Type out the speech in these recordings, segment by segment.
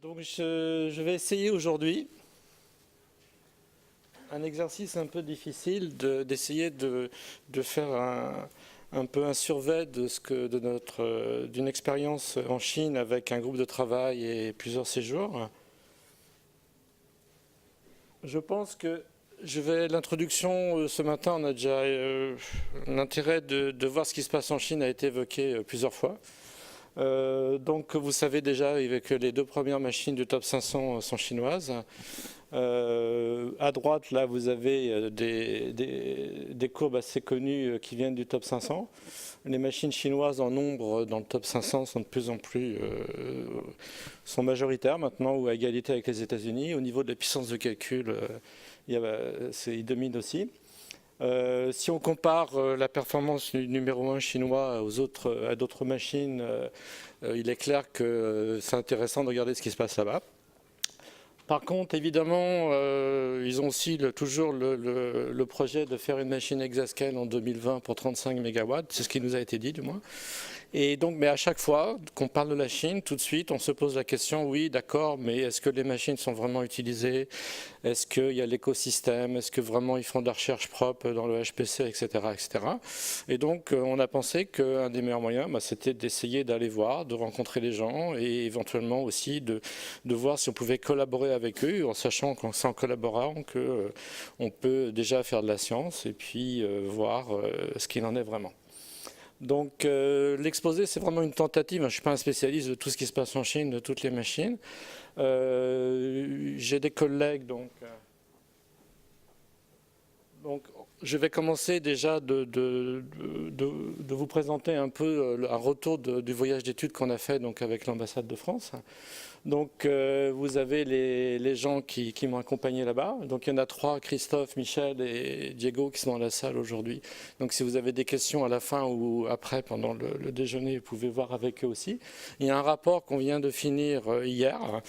Donc je vais essayer aujourd'hui un exercice un peu difficile d'essayer de faire un peu un survey d'une expérience en Chine avec un groupe de travail et plusieurs séjours. Je pense que l'introduction ce matin, on a déjà l'intérêt de voir ce qui se passe en Chine a été évoqué plusieurs fois. Donc vous savez déjà que les deux premières machines du top 500 sont chinoises. À droite, là, vous avez des courbes assez connues qui viennent du top 500. Les machines chinoises en nombre dans le top 500 sont de plus en plus sont majoritaires maintenant ou à égalité avec les États-Unis. Au niveau de la puissance de calcul, ils dominent aussi. Si on compare la performance du numéro 1 chinois à d'autres machines, il est clair que c'est intéressant de regarder ce qui se passe là-bas. Par contre, évidemment, ils ont aussi toujours le projet de faire une machine exascale en 2020 pour 35 MW, c'est ce qui nous a été dit du moins. Et donc, mais à chaque fois qu'on parle de la Chine, tout de suite, on se pose la question, oui, d'accord, mais est-ce que les machines sont vraiment utilisées? Est-ce qu'il y a l'écosystème? Est-ce que vraiment ils font de la recherche propre dans le HPC, etc., etc. Et donc, on a pensé qu'un des meilleurs moyens, c'était d'essayer d'aller voir, de rencontrer les gens et éventuellement aussi de voir si on pouvait collaborer avec eux, en sachant qu'en collaborant, on peut déjà faire de la science et puis voir ce qu'il en est vraiment. Donc l'exposé, c'est vraiment une tentative. Je ne suis pas un spécialiste de tout ce qui se passe en Chine, de toutes les machines. J'ai des collègues, donc je vais commencer déjà de vous présenter un peu un retour du voyage d'études qu'on a fait donc, avec l'ambassade de France. Donc vous avez les gens qui m'ont accompagné là-bas. Donc il y en a trois, Christophe, Michel et Diego qui sont dans la salle aujourd'hui. Donc si vous avez des questions à la fin ou après pendant le déjeuner, vous pouvez voir avec eux aussi. Il y a un rapport qu'on vient de finir hier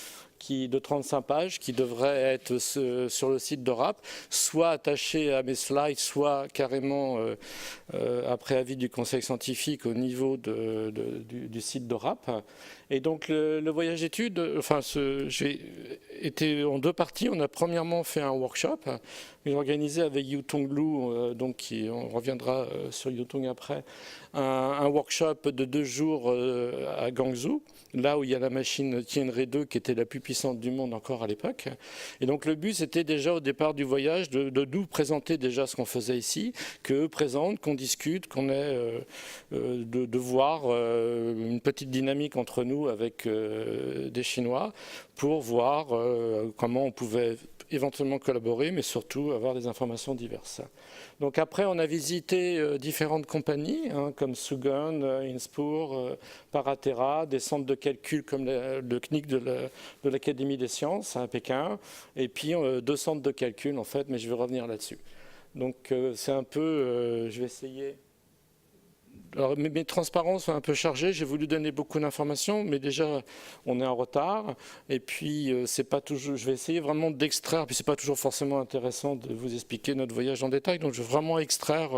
de 35 pages qui devrait être sur le site de RAP, soit attaché à mes slides, soit carrément après avis du conseil scientifique au niveau du site de RAP. Et donc le voyage d'études, j'ai été en deux parties. On a premièrement fait un workshop organisé avec Yutong Lu, on reviendra sur Yutong après, un workshop de 2 jours à Guangzhou, là où il y a la machine Tianre 2 qui était la plus puissante du monde encore à l'époque. Et donc le but c'était déjà au départ du voyage de nous présenter déjà ce qu'on faisait ici, qu'eux présentent, qu'on discute, qu'on ait de voir une petite dynamique entre nous avec des Chinois pour voir comment on pouvait éventuellement collaborer, mais surtout avoir des informations diverses. Donc après, on a visité différentes compagnies, comme Sugon, Inspur, Paraterra, des centres de calcul comme le CNIC de l'Académie des sciences à Pékin, et puis 2 centres de calcul en fait, mais je vais revenir là-dessus. Donc c'est un peu, je vais essayer... Alors, mes transparences sont un peu chargées, j'ai voulu donner beaucoup d'informations, mais déjà on est en retard. Et puis c'est pas toujours, je vais essayer vraiment d'extraire, puis c'est pas toujours forcément intéressant de vous expliquer notre voyage en détail, donc je vais vraiment extraire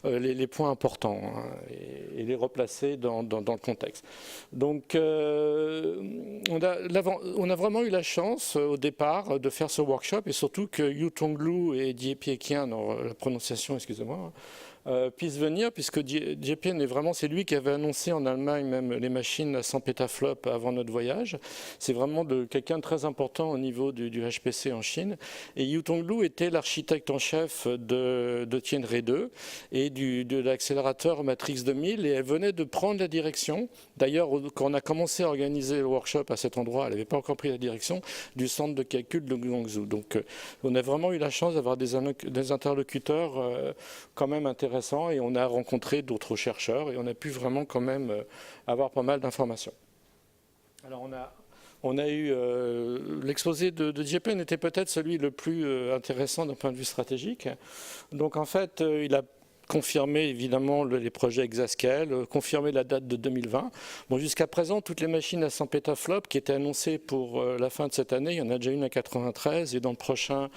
les points importants et les replacer dans le contexte. Donc on a vraiment eu la chance au départ de faire ce workshop, et surtout que Yutong Lu et JP Kian, la prononciation, excusez-moi, puisse venir, puisque JPN c'est lui qui avait annoncé en Allemagne même les machines à 100 pétaflops avant notre voyage. C'est vraiment quelqu'un de très important au niveau du HPC en Chine. Et Yutong Lu était l'architecte en chef de Tianre 2 et de l'accélérateur Matrix 2000, et elle venait de prendre la direction. D'ailleurs, quand on a commencé à organiser le workshop à cet endroit, elle n'avait pas encore pris la direction du centre de calcul de Guangzhou. Donc on a vraiment eu la chance d'avoir des interlocuteurs quand même intéressants, et on a rencontré d'autres chercheurs et on a pu vraiment quand même avoir pas mal d'informations. Alors on a eu l'exposé de JPN était peut-être celui le plus intéressant d'un point de vue stratégique. Donc en fait il a confirmer évidemment les projets Exascale, confirmer la date de 2020. Bon, jusqu'à présent, toutes les machines à 100 pétaflops qui étaient annoncées pour la fin de cette année, il y en a déjà une à 93, et dans le prochain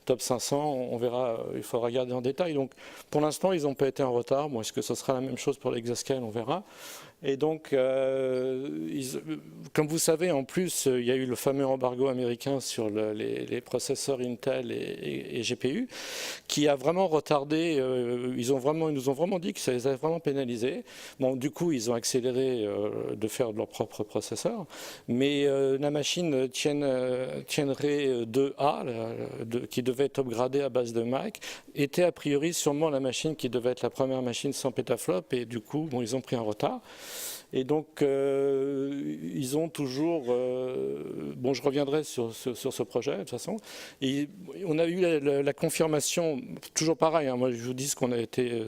top 500, on verra, il faudra regarder en détail. Donc pour l'instant, ils n'ont pas été en retard. Bon, est-ce que ce sera la même chose pour l'Exascale? On verra. Et donc, comme vous savez, en plus, il y a eu le fameux embargo américain sur les processeurs Intel et GPU, qui a vraiment retardé. Ils nous ont vraiment dit que ça les a vraiment pénalisés. Bon, du coup, ils ont accéléré de faire de leurs propres processeurs. Mais la machine Tianrai 2A, qui devait être upgradée à base de Mac, était a priori sûrement la machine qui devait être la première machine sans pétaflop. Et du coup, bon, ils ont pris un retard. Et donc, ils ont toujours... bon, je reviendrai sur ce projet, de toute façon. Et on a eu la confirmation, toujours pareil, hein, moi je vous dis ce qu'on a été...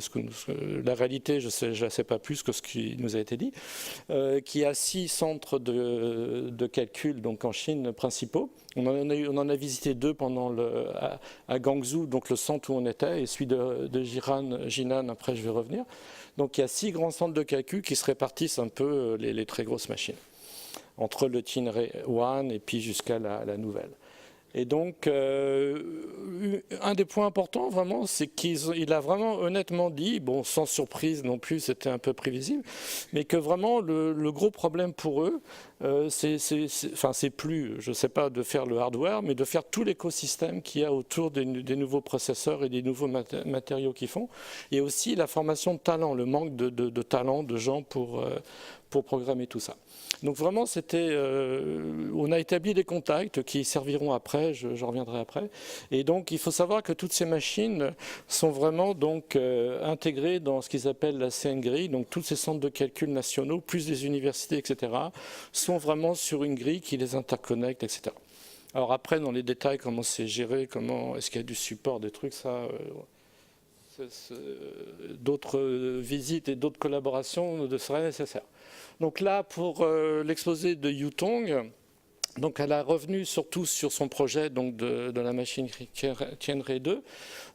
la réalité, je ne sais pas plus que ce qui nous a été dit, qu'il y a 6 centres de calcul donc en Chine principaux. On en a visité 2 à Guangzhou, donc le centre où on était, et celui de Jinan, après je vais revenir. Donc il y a 6 grands centres de calcul qui se répartissent un peu les très grosses machines, entre le Tianrai 1 et puis jusqu'à la nouvelle. Et donc, un des points importants, vraiment, c'est qu'il a vraiment honnêtement dit, bon, sans surprise non plus, c'était un peu prévisible, mais que vraiment, le gros problème pour eux, c'est plus, je ne sais pas, de faire le hardware, mais de faire tout l'écosystème qu'il y a autour des nouveaux processeurs et des nouveaux matériaux qu'ils font, et aussi la formation de talent, le manque de talent, de gens pour programmer tout ça. Donc vraiment, on a établi des contacts qui serviront après, je reviendrai après. Et donc, il faut savoir que toutes ces machines sont vraiment donc intégrées dans ce qu'ils appellent la CN-grille. Donc, tous ces centres de calcul nationaux, plus des universités, etc., sont vraiment sur une grille qui les interconnecte, etc. Alors après, dans les détails, comment c'est géré, est-ce qu'il y a du support, des trucs, ça... d'autres visites et d'autres collaborations seraient nécessaires. Donc là, pour l'exposé de Yutong, donc elle a revenu surtout sur son projet donc de la machine Tianrai 2.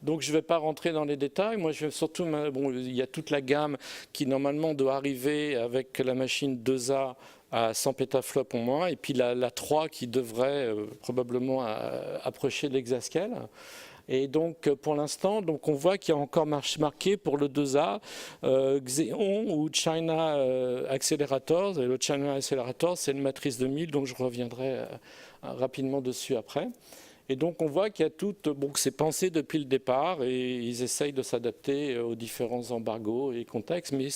Donc je ne vais pas rentrer dans les détails. Moi, je vais surtout, bon, il y a toute la gamme qui normalement doit arriver avec la machine 2A à 100 pétaflops au moins, et puis la 3 qui devrait probablement approcher l'exascale. Et donc, pour l'instant, on voit qu'il y a encore marqué pour le 2A Xeon ou China Accelerators. Et le China Accelerator, c'est une matrice 2000, donc je reviendrai rapidement dessus après. Et donc, on voit qu'il y a tout, bon, que c'est pensé depuis le départ et ils essayent de s'adapter aux différents embargos et contextes, mais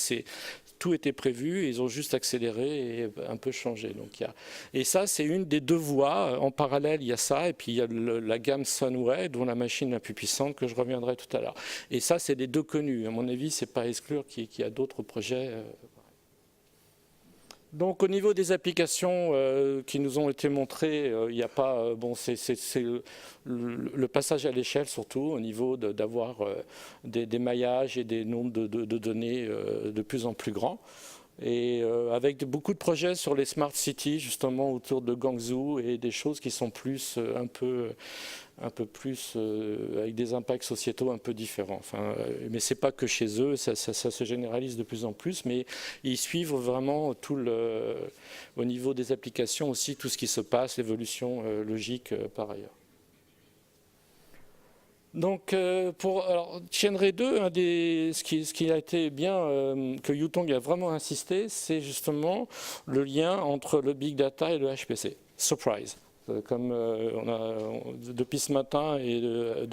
tout était prévu, ils ont juste accéléré et un peu changé. Donc, et ça, c'est une des 2 voies. En parallèle, il y a ça, et puis il y a la gamme Sunway, dont la machine la plus puissante, que je reviendrai tout à l'heure. Et ça, c'est les 2 connus. À mon avis, ce n'est pas à exclure qu'il y a d'autres projets. Donc au niveau des applications qui nous ont été montrées, il n'y a pas, bon, c'est le passage à l'échelle surtout au niveau d'avoir des maillages et des nombres de données de plus en plus grands. Et avec beaucoup de projets sur les smart cities justement autour de Guangzhou et des choses qui sont plus un peu plus avec des impacts sociétaux un peu différents. Enfin, mais c'est pas que chez eux, ça se généralise de plus en plus, mais ils suivent vraiment au niveau des applications aussi tout ce qui se passe, l'évolution logique par ailleurs. Donc, alors, Tianrai 2, ce qui a été bien, que Yutong a vraiment insisté, c'est justement le lien entre le big data et le HPC. Surprise. Comme depuis ce matin et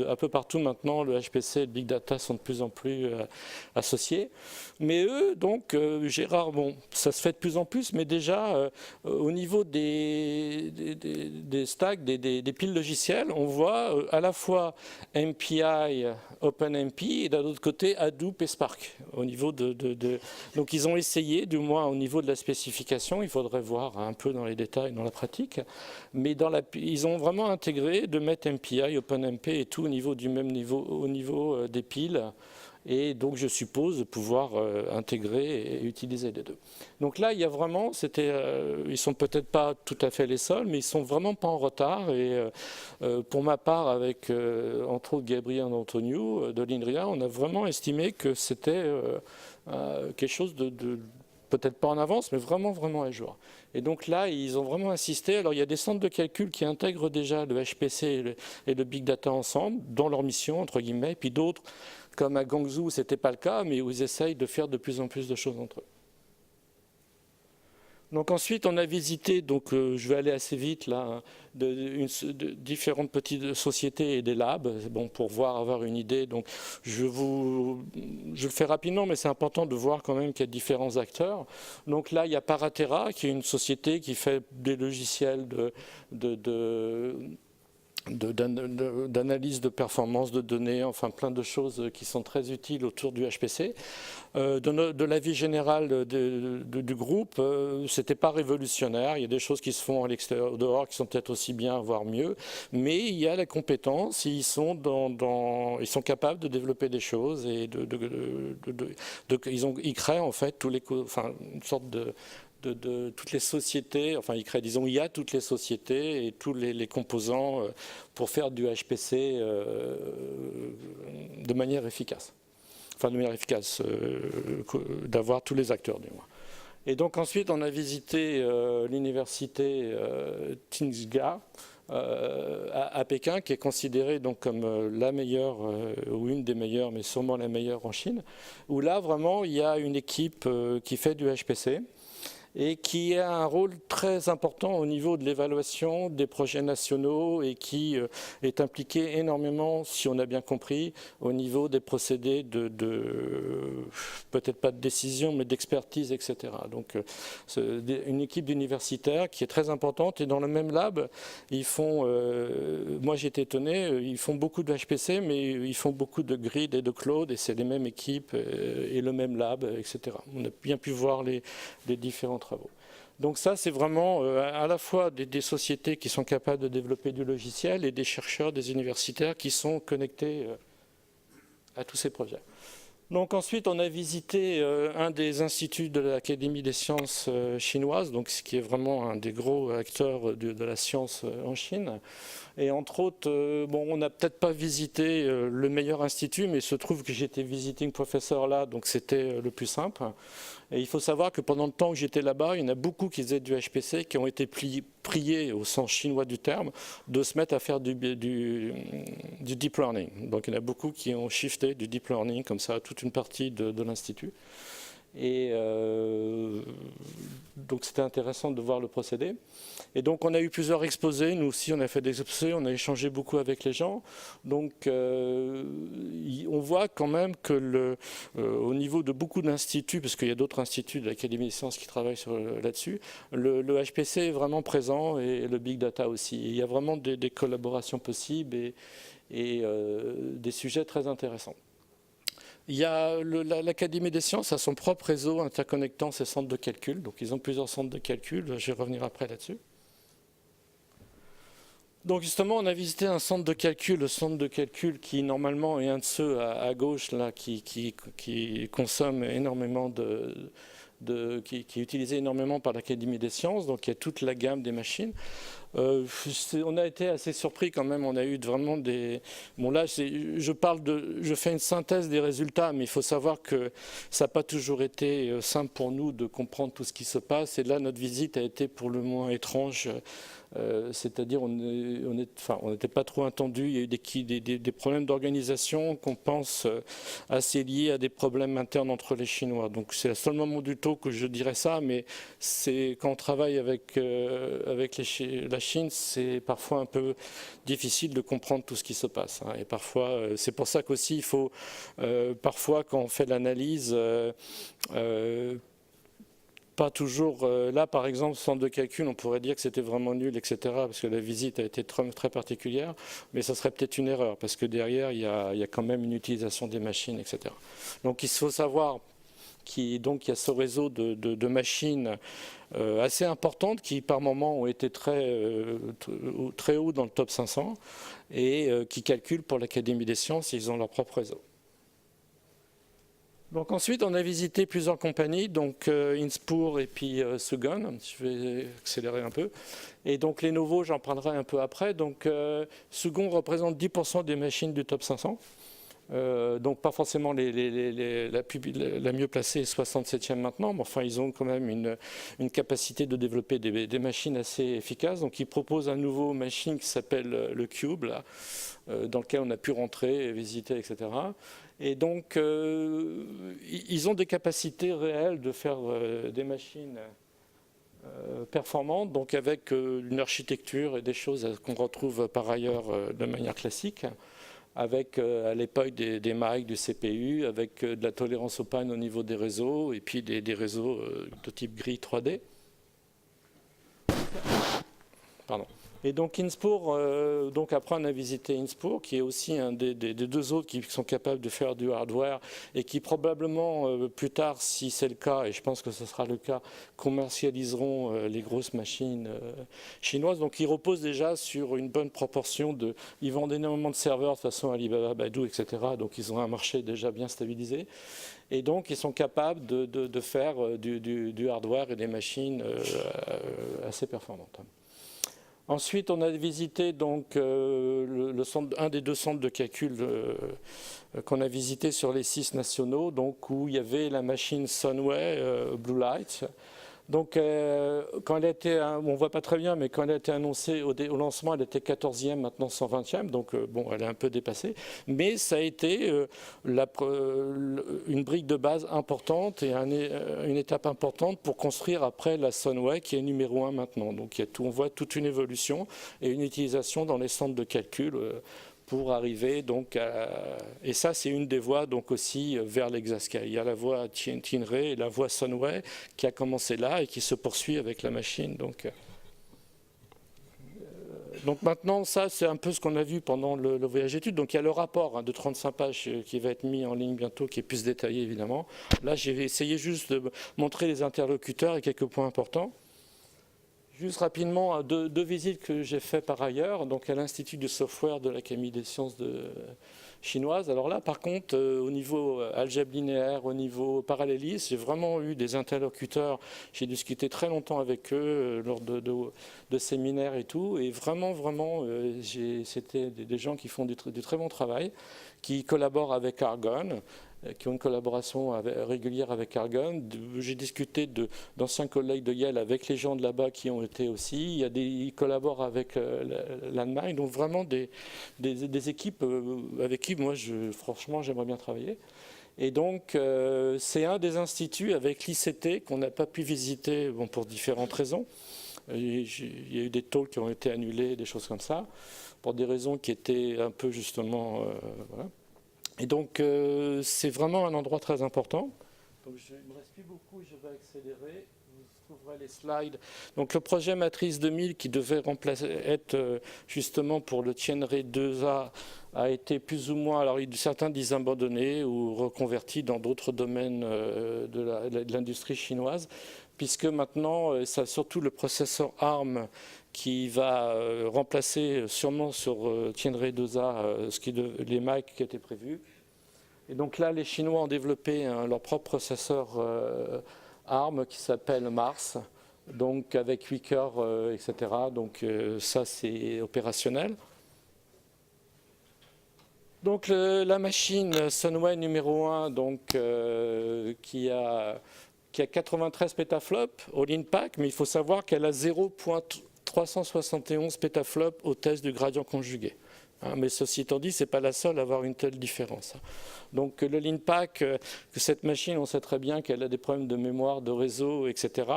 un peu partout maintenant, le HPC et le big data sont de plus en plus associés. Mais eux, donc, Gérard, bon, ça se fait de plus en plus, mais déjà, au niveau des stacks, des piles logicielles, on voit à la fois MPI, OpenMP, et d'un autre côté, Hadoop et Spark. Au niveau donc, ils ont essayé, du moins au niveau de la spécification, il faudrait voir un peu dans les détails, dans la pratique, mais ils ont vraiment intégré de mettre MPI, OpenMP et tout au niveau du même niveau, au niveau des piles. Et donc, je suppose pouvoir intégrer et utiliser les 2. Donc là, il y a vraiment, ils sont peut-être pas tout à fait les seuls, mais ils sont vraiment pas en retard. Et pour ma part, avec entre autres Gabriel Antoniou de l'INRIA, on a vraiment estimé que c'était quelque chose de peut-être pas en avance, mais vraiment, vraiment à jour. Et donc là, ils ont vraiment insisté. Alors, il y a des centres de calcul qui intègrent déjà le HPC et le Big Data ensemble, dans leur mission, entre guillemets, puis d'autres, comme à Guangzhou, ce n'était pas le cas, mais où ils essayent de faire de plus en plus de choses entre eux. Donc ensuite, on a visité, donc je vais aller assez vite là, hein, de différentes petites sociétés et des labs, bon, pour avoir une idée. Donc je le fais rapidement, mais c'est important de voir quand même qu'il y a différents acteurs. Donc là, il y a Paratera, qui est une société qui fait des logiciels d'analyse de performance de données, enfin plein de choses qui sont très utiles autour du HPC. De l'avis général du groupe, c'était pas révolutionnaire. Il y a des choses qui se font à l'extérieur, dehors, qui sont peut-être aussi bien, voire mieux. Mais il y a la compétence. Ils sont ils sont capables de développer des choses et ils créent en fait enfin une sorte de toutes les sociétés, enfin ils créent, disons, il y a toutes les sociétés et tous les composants pour faire du HPC de manière efficace. Enfin, de manière efficace, d'avoir tous les acteurs du moins. Et donc ensuite, on a visité l'université Tsinghua à Pékin, qui est considérée donc comme la meilleure, ou une des meilleures, mais sûrement la meilleure en Chine, où là, vraiment, il y a une équipe qui fait du HPC, et qui a un rôle très important au niveau de l'évaluation des projets nationaux et qui est impliqué énormément, si on a bien compris, au niveau des procédés peut-être pas de décision, mais d'expertise, etc. Donc une équipe d'universitaires qui est très importante, et dans le même lab, ils font, moi j'étais étonné, ils font beaucoup de HPC, mais ils font beaucoup de grid et de cloud, et c'est les mêmes équipes et le même lab, etc. On a bien pu voir les différents travaux. Donc ça, c'est vraiment à la fois des sociétés qui sont capables de développer du logiciel et des chercheurs, des universitaires qui sont connectés à tous ces projets. Donc ensuite, on a visité un des instituts de l'Académie des sciences chinoise, donc ce qui est vraiment un des gros acteurs de la science en Chine. Et entre autres, bon, on n'a peut-être pas visité le meilleur institut, mais il se trouve que j'étais visiting professor là, donc c'était le plus simple. Et il faut savoir que pendant le temps que j'étais là-bas, il y en a beaucoup qui faisaient du HPC, qui ont été priés, au sens chinois du terme, de se mettre à faire du deep learning. Donc il y en a beaucoup qui ont shifté du deep learning, comme ça, à toute une partie de l'Institut. Et donc c'était intéressant de voir le procédé. Et donc on a eu plusieurs exposés, nous aussi on a fait des exposés, on a échangé beaucoup avec les gens. Donc on voit quand même que au niveau de beaucoup d'instituts, parce qu'il y a d'autres instituts de l'Académie des sciences qui travaillent là-dessus, le HPC est vraiment présent, et le big data aussi. Il y a vraiment des collaborations possibles et des sujets très intéressants. Il y a l'Académie des sciences a son propre réseau interconnectant ses centres de calcul. Donc ils ont plusieurs centres de calcul, je vais revenir après là-dessus. Donc justement, on a visité un centre de calcul, le centre de calcul qui normalement est un de ceux à gauche là, qui consomme énormément qui est utilisé énormément par l'Académie des sciences. Donc il y a toute la gamme des machines. On a été assez surpris quand même, on a eu vraiment des... Bon là, je fais une synthèse des résultats, mais il faut savoir que ça n'a pas toujours été simple pour nous de comprendre tout ce qui se passe, et là notre visite a été pour le moins étrange. C'est-à-dire on n'était pas trop entendu, il y a eu des problèmes d'organisation qu'on pense assez liés à des problèmes internes entre les Chinois. Donc c'est le seul moment du talk que je dirais ça, mais c'est quand on travaille avec la Chine, c'est parfois un peu difficile de comprendre tout ce qui se passe. Et parfois, c'est pour ça qu'aussi il faut, parfois quand on fait l'analyse, pas toujours. Là, par exemple, centre de calcul, on pourrait dire que c'était vraiment nul, etc., parce que la visite a été très, très particulière, mais ça serait peut-être une erreur, parce que derrière, il y a quand même une utilisation des machines, etc. Donc, il faut savoir qu'il y a ce réseau de machines assez importantes qui, par moments, ont été très haut dans le top 500 et qui calculent pour l'Académie des sciences, ils ont leur propre réseau. Donc ensuite, on a visité plusieurs compagnies, donc Inspur et puis Sugon. Je vais accélérer un peu. Et donc les nouveaux, j'en parlerai un peu après. Donc Sugon représente 10% des machines du top 500. Donc pas forcément la mieux placée, 67e maintenant, mais enfin ils ont quand même une capacité de développer des machines assez efficaces. Donc ils proposent un nouveau machine qui s'appelle le Cube, là, dans lequel on a pu rentrer, visiter, etc. Et donc ils ont des capacités réelles de faire des machines performante, donc avec une architecture et des choses qu'on retrouve par ailleurs de manière classique, avec à l'époque des Macs, du CPU, avec de la tolérance aux pannes au niveau des réseaux, et puis des réseaux de type grille 3D. Pardon. Et donc Inspur, donc après on a visité Inspur, qui est aussi un des deux autres qui sont capables de faire du hardware et qui probablement plus tard, si c'est le cas, et je pense que ce sera le cas, commercialiseront les grosses machines chinoises. Donc ils reposent déjà sur une bonne proportion de... Ils vendent énormément de serveurs, de toute façon Alibaba, Baidu, etc. Donc ils ont un marché déjà bien stabilisé. Et donc ils sont capables de faire du hardware et des machines assez performantes. Ensuite, on a visité donc, un des deux centres de calcul qu'on a visité sur les 6 nationaux, donc, où il y avait la machine Sunway Blue Light. Donc, quand elle a été, on ne voit pas très bien, mais quand elle a été annoncée au lancement, elle était 14e, maintenant 120e, donc bon, elle est un peu dépassée. Mais ça a été une brique de base importante et une étape importante pour construire après la Sunway, qui est numéro 1 maintenant. Donc, on voit toute une évolution et une utilisation dans les centres de calcul pour arriver donc et ça c'est une des voies donc aussi vers l'Exascale. Il y a la voie Tianray et la voie Sunway qui a commencé là et qui se poursuit avec la machine. Donc maintenant, ça c'est un peu ce qu'on a vu pendant le voyage d'études. Donc il y a le rapport de 35 pages qui va être mis en ligne bientôt, qui est plus détaillé évidemment. Là j'ai essayé juste de montrer les interlocuteurs et quelques points importants. Juste rapidement, deux visites que j'ai fait par ailleurs, donc à l'Institut du software de l'Académie des sciences chinoise. Alors là, par contre, au niveau algèbre linéaire, au niveau parallélisme, j'ai vraiment eu des interlocuteurs. J'ai discuté très longtemps avec eux lors de séminaires et tout. Et vraiment, c'était des gens qui font du très bon travail, qui collaborent avec Argonne, qui ont une collaboration régulière avec Argonne. J'ai discuté d'anciens collègues de Yale avec les gens de là-bas qui ont été aussi. Ils collaborent avec l'Allemagne. Donc vraiment des équipes avec qui moi, franchement, j'aimerais bien travailler. Et donc, c'est un des instituts avec l'ICT qu'on n'a pas pu visiter pour différentes raisons. Il y a eu des talks qui ont été annulés, des choses comme ça, pour des raisons qui étaient un peu justement... voilà. Et donc, c'est vraiment un endroit très important. Donc, il ne me reste plus beaucoup, je vais accélérer. Vous trouverez les slides. Donc, le projet Matrice 2000 qui devait être justement pour le Tianray 2A a été plus ou moins, alors certains disent abandonné ou reconverti dans d'autres domaines de l'industrie chinoise, puisque maintenant, c'est surtout le processeur ARM qui va remplacer sûrement sur Tianray 2A les Macs qui étaient prévus. Et donc là, les Chinois ont développé leur propre processeur ARM qui s'appelle Mars, donc avec 8 cœurs, etc. Donc ça, c'est opérationnel. Donc la machine Sunway numéro 1, donc, qui a 93 pétaflops au Linpack, mais il faut savoir qu'elle a 0,371 pétaflops au test du gradient conjugué. Mais ceci étant dit, ce n'est pas la seule à avoir une telle différence. Donc le Linpack, que cette machine, on sait très bien qu'elle a des problèmes de mémoire, de réseau, etc.,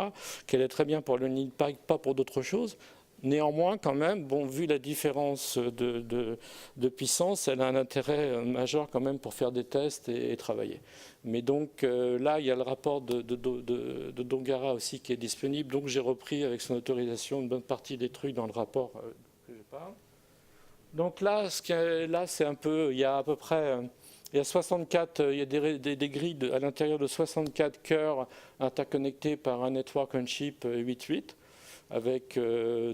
qu'elle est très bien pour le Linpack, pas pour d'autres choses. Néanmoins, quand même, bon, vu la différence de puissance, elle a un intérêt majeur quand même pour faire des tests et travailler. Mais donc là, il y a le rapport de Dongara aussi qui est disponible. Donc j'ai repris avec son autorisation une bonne partie des trucs dans le rapport que je parle. Donc là, c'est un peu, il y a à peu près, il y a 64, il y a des grilles à l'intérieur de 64 cœurs interconnectés par un network on chip 8.8 avec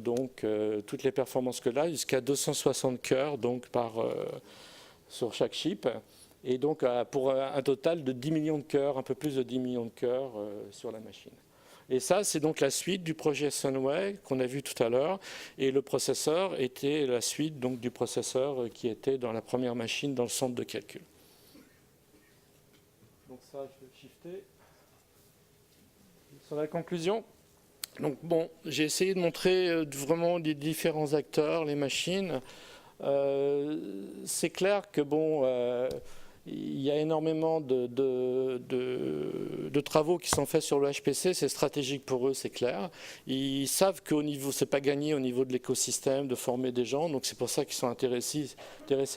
donc toutes les performances que là, jusqu'à 260 cœurs donc sur chaque chip. Et donc pour un total de 10 millions de cœurs, un peu plus de 10 millions de cœurs sur la machine. Et ça, c'est donc la suite du projet Sunway qu'on a vu tout à l'heure. Et le processeur était la suite donc, du processeur qui était dans la première machine dans le centre de calcul. Donc ça, je vais shifter. Sur la conclusion. Donc bon, j'ai essayé de montrer vraiment les différents acteurs, les machines. C'est clair que bon... il y a énormément de de travaux qui sont faits sur le HPC, c'est stratégique pour eux, c'est clair. Ils savent qu'au niveau, c'est pas gagné au niveau de l'écosystème de former des gens, donc c'est pour ça qu'ils sont intéressés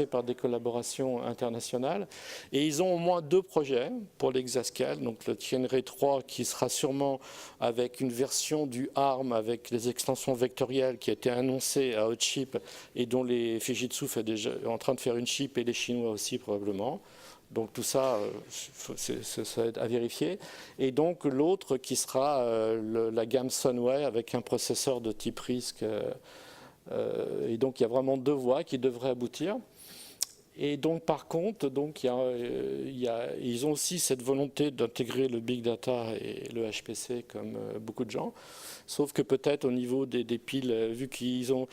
par des collaborations internationales. Et ils ont au moins 2 projets pour l'Exascale, donc le Tianre 3 qui sera sûrement avec une version du ARM avec les extensions vectorielles qui a été annoncée à Hotchip et dont les Fujitsu est déjà en train de faire une chip et les Chinois aussi probablement. Donc tout ça, ça va être à vérifier. Et donc l'autre qui sera la gamme Sunway avec un processeur de type RISC. Et donc il y a vraiment 2 voies qui devraient aboutir. Et donc par contre, donc, ils ont aussi cette volonté d'intégrer le big data et le HPC comme beaucoup de gens. Sauf que peut-être au niveau des piles, vu qu'ils ont,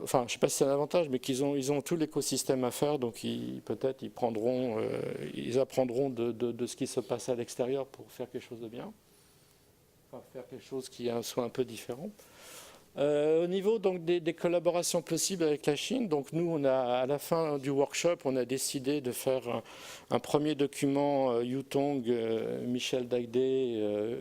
enfin je ne sais pas si c'est un avantage, mais ils ont tout l'écosystème à faire, donc peut-être ils apprendront de ce qui se passe à l'extérieur pour faire quelque chose de bien, enfin, faire quelque chose qui soit un peu différent. Au niveau donc, des collaborations possibles avec la Chine, donc nous à la fin du workshop, on a décidé de faire un premier document, Yutong, Michel Dagde,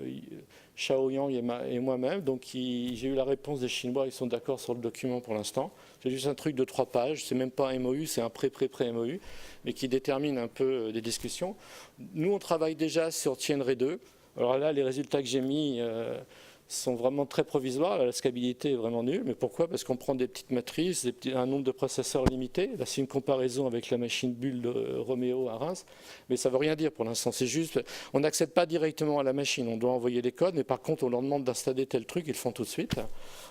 Xiaoyang et moi-même. Donc j'ai eu la réponse des Chinois, ils sont d'accord sur le document pour l'instant. C'est juste un truc de 3 pages, c'est même pas un MOU, c'est un pré-MOU, mais qui détermine un peu les discussions. Nous on travaille déjà sur Tianre 2. Alors là les résultats que j'ai mis sont vraiment très provisoires, la scalabilité est vraiment nulle, mais pourquoi? Parce qu'on prend des petites matrices, un nombre de processeurs limité, là c'est une comparaison avec la machine bulle de Roméo à Reims, mais ça ne veut rien dire pour l'instant, c'est juste, on n'accède pas directement à la machine, on doit envoyer les codes, mais par contre on leur demande d'installer tel truc, ils le font tout de suite,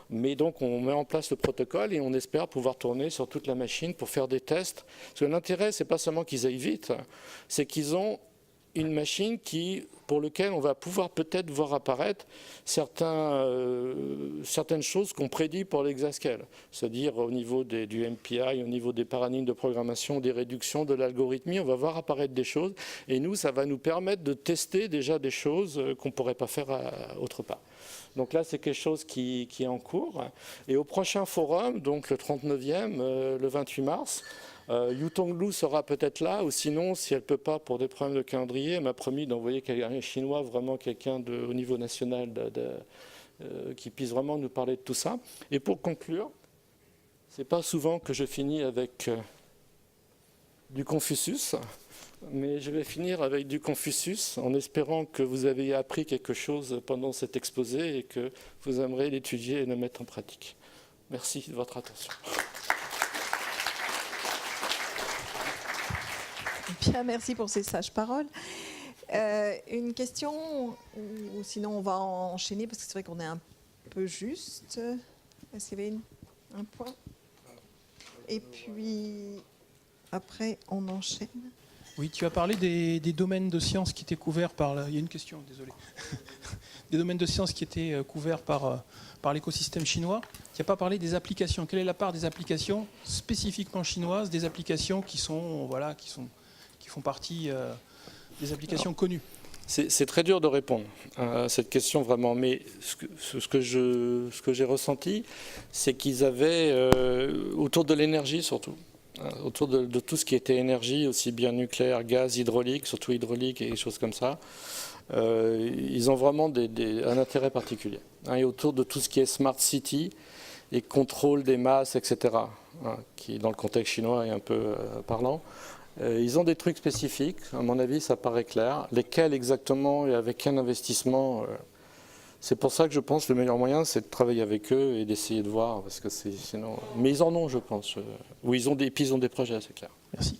mais donc on met en place le protocole et on espère pouvoir tourner sur toute la machine pour faire des tests, parce que l'intérêt c'est pas seulement qu'ils aillent vite, c'est qu'ils ont une machine pour laquelle on va pouvoir peut-être voir apparaître certaines choses qu'on prédit pour l'Exascale, c'est-à-dire au niveau du MPI, au niveau des paradigmes de programmation, des réductions, de l'algorithmie, on va voir apparaître des choses et nous, ça va nous permettre de tester déjà des choses qu'on ne pourrait pas faire autre part. Donc là, c'est quelque chose qui est en cours. Et au prochain forum, donc le 39e, le 28 mars, Yutong Lu sera peut-être là, ou sinon, si elle ne peut pas pour des problèmes de calendrier, elle m'a promis d'envoyer un Chinois, vraiment quelqu'un au niveau national, qui puisse vraiment nous parler de tout ça. Et pour conclure, ce n'est pas souvent que je finis avec du Confucius, mais je vais finir avec du Confucius en espérant que vous avez appris quelque chose pendant cet exposé et que vous aimerez l'étudier et le mettre en pratique. Merci de votre attention. Bien, merci pour ces sages paroles. Une question, ou sinon on va enchaîner, parce que c'est vrai qu'on est un peu juste. Est-ce qu'il y avait un point? Et puis, après, on enchaîne. Oui, tu as parlé des domaines de sciences qui étaient couverts par... Il y a une question, désolé. Des domaines de sciences qui étaient couverts par l'écosystème chinois. Tu n'as pas parlé des applications. Quelle est la part des applications spécifiquement chinoises, des applications qui font partie des applications connues? C'est très dur de répondre à cette question vraiment, mais ce que j'ai ressenti, c'est qu'ils avaient, autour de l'énergie surtout, autour de tout ce qui était énergie, aussi bien nucléaire, gaz, hydraulique, surtout hydraulique et des choses comme ça, ils ont vraiment un intérêt particulier. Et autour de tout ce qui est smart city et contrôle des masses, etc., qui dans le contexte chinois est un peu parlant. Ils ont des trucs spécifiques, à mon avis ça paraît clair. Lesquels exactement et avec quel investissement, c'est pour ça que je pense que le meilleur moyen c'est de travailler avec eux et d'essayer de voir, parce que sinon... Mais ils en ont, je pense. Ou ils ont des projets, c'est clair. Merci.